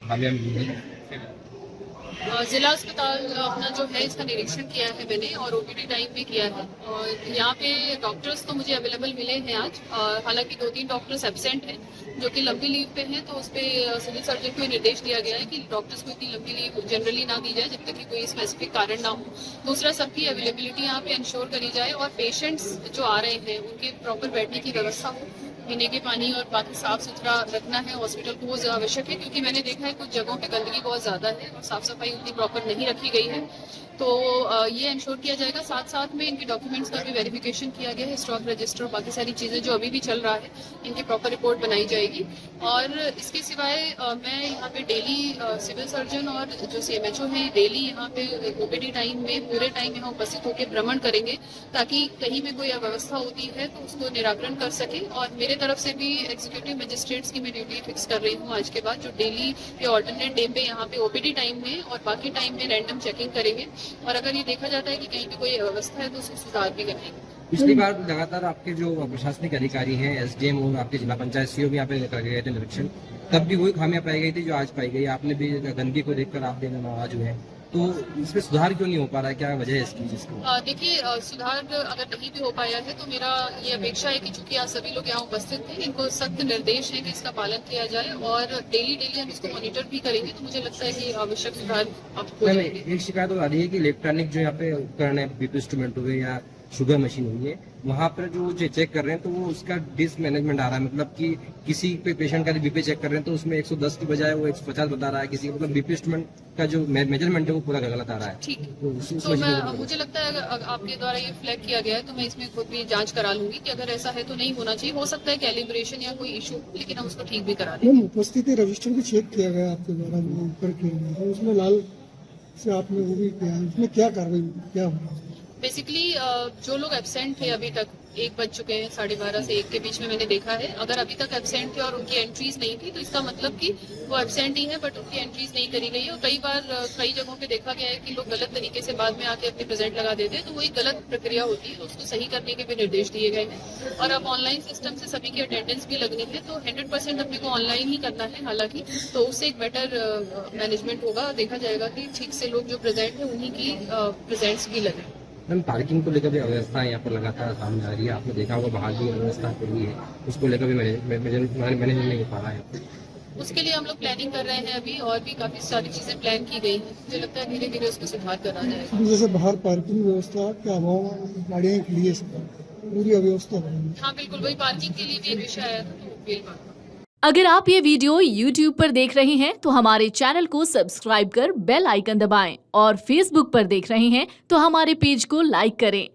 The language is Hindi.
खामियां मिली हैं? जिला अस्पताल अपना जो है इसका निरीक्षण किया है मैंने और ओपीडी टाइम भी किया है और यहाँ पे डॉक्टर्स तो मुझे अवेलेबल मिले हैं आज। हालांकि 2-3 डॉक्टर्स एब्सेंट हैं जो कि लंबी लीव पे हैं, तो उस पर सिविल सर्जन को निर्देश दिया गया है कि डॉक्टर्स को इतनी लंबी लीव जनरली ना दी जाए जब तक कि कोई स्पेसिफिक कारण ना हो। दूसरा, सबकी अवेलेबिलिटी यहाँ पे इंश्योर करी जाए और पेशेंट्स जो आ रहे हैं उनके प्रॉपर बैठने की व्यवस्था हो, पीने के पानी और बाकी साफ सुथरा रखना है हॉस्पिटल को, वो आवश्यक है क्योंकि मैंने देखा है कुछ जगहों पे गंदगी बहुत ज्यादा है और साफ सफाई उतनी प्रॉपर नहीं रखी गई है। तो ये इंश्योर किया जाएगा। साथ साथ में इनके डॉक्यूमेंट्स का भी वेरिफिकेशन किया गया है, स्टॉक रजिस्टर और बाकी सारी चीजें जो अभी भी चल रहा है इनकी प्रॉपर रिपोर्ट बनाई जाएगी। और इसके सिवाय मैं यहाँ पे डेली सिविल सर्जन और जो सीएमएचओ है डेली यहाँ पे ओपीडी टाइम में पूरे टाइम यहाँ उपस्थित होकर भ्रमण करेंगे ताकि कहीं भी कोई अव्यवस्था होती है तो उसको निराकरण कर सके। और मेरे तरफ से भी एग्जीक्यूटिव मजिस्ट्रेट्स की मैं ड्यूटी फिक्स कर रही हूँ आज के बाद, जो डेली या ऑल्टरनेट डे पे यहाँ पे ओपीडी टाइम में और बाकी टाइम में रैंडम चेकिंग करेंगे और अगर ये देखा जाता है कि कहीं भी कोई अव्यवस्था है तो उसको सुधार भी करेंगे। पिछली बार लगातार आपके जो प्रशासनिक अधिकारी हैं, एसडीएम और आपके जिला पंचायत सीओ भी यहाँ पे कर गए थे निरीक्षण, तब भी वही खामियां पाई गई थी जो आज पाई गई। आपने भी गंदगी को देखकर आप भी नाराज हुए हैं, तो इसमें सुधार क्यों नहीं हो पा रहा है? क्या वजह है इसकी जिसको? देखिए, सुधार अगर नहीं भी हो पाया है तो मेरा ये अपेक्षा है कि चूंकि आज सभी लोग यहाँ उपस्थित हैं, इनको सख्त निर्देश है कि इसका पालन किया जाए और डेली हम इसको मॉनिटर भी करेंगे, तो मुझे लगता है कि आवश्यक सुधार अब हो जाएंगे। एक शिकायत आ रही है कि इलेक्ट्रॉनिक जो यहाँ पे उपकरण है, बीपी इंस्ट्रूमेंट हुए या शुगर मशीन हुई है, वहाँ पर जो चेक कर रहे हैं तो वो उसका डिसमैनेजमेंट आ रहा है। मतलब कि किसी पे पेशेंट का बीपी चेक कर रहे हैं तो उसमें 110 की बजाय वो 150 बता रहा है, किसी मतलब बीपी इंस्ट्रूमेंट का जो मेजरमेंट है वो पूरा गलत आ रहा है। ठीक है, तो मुझे लगता है अगर आपके द्वारा ये फ्लैग किया गया है तो मैं इसमें खुद भी जांच करा लूंगी कि अगर ऐसा है तो नहीं होना चाहिए। हो सकता है कैलिब्रेशन या कोई इशू, लेकिन हम उसको ठीक भी करा देंगे। उपस्थिति रजिस्टर भी चेक किया गया आपके द्वारा, ऊपर किया गया है, उसमें लाल से आपने वो भी किया है, उसमें क्या कार्रवाई क्या हुआ? बेसिकली जो लोग एब्सेंट थे अभी तक, 1 बज चुके हैं, 12:30 से 1 के बीच में मैंने देखा है, अगर अभी तक एब्सेंट थे और उनकी एंट्रीज नहीं थी तो इसका मतलब कि वो एब्सेंट ही है बट उनकी एंट्रीज नहीं करी गई है। और कई बार कई जगहों पे देखा गया है कि लोग गलत तरीके से बाद में आके अपने प्रेजेंट लगा देते हैं, तो वही गलत प्रक्रिया होती है, उसको सही करने के भी निर्देश दिए गए हैं। और अब ऑनलाइन सिस्टम से सभी की अटेंडेंस भी लगनी है, तो 100% अपने को ऑनलाइन ही करना है हालांकि, तो उससे एक बेटर मैनेजमेंट होगा। देखा जाएगा कि ठीक से लोग जो प्रेजेंट है उन्हीं की प्रेजेंट्स भी लगे। मैम, पार्किंग को लेकर भी अव्यवस्था यहाँ पर लगातार सामने आ रही है। आपने देखा होगा बाहर भी व्यवस्था हुई है, उसको लेकर भी मैनेजमेंट नहीं हो पा रहा है। उसके लिए हम लोग प्लानिंग कर रहे हैं अभी, और भी काफी सारी चीजें प्लान की गई हैं। मुझे लगता है धीरे धीरे उसको सुधार करा जाएगा। जैसे बाहर पार्किंग व्यवस्था के अभाव गाड़ियाँ खड़ी है, पूरी अव्यवस्था बनी। हाँ बिल्कुल, वही पार्किंग के लिए भी एक विषय आया था, तो बिल्कुल। अगर आप ये वीडियो YouTube पर देख रहे हैं तो हमारे चैनल को सब्सक्राइब कर बेल आइकन दबाएं और Facebook पर देख रहे हैं तो हमारे पेज को लाइक करें।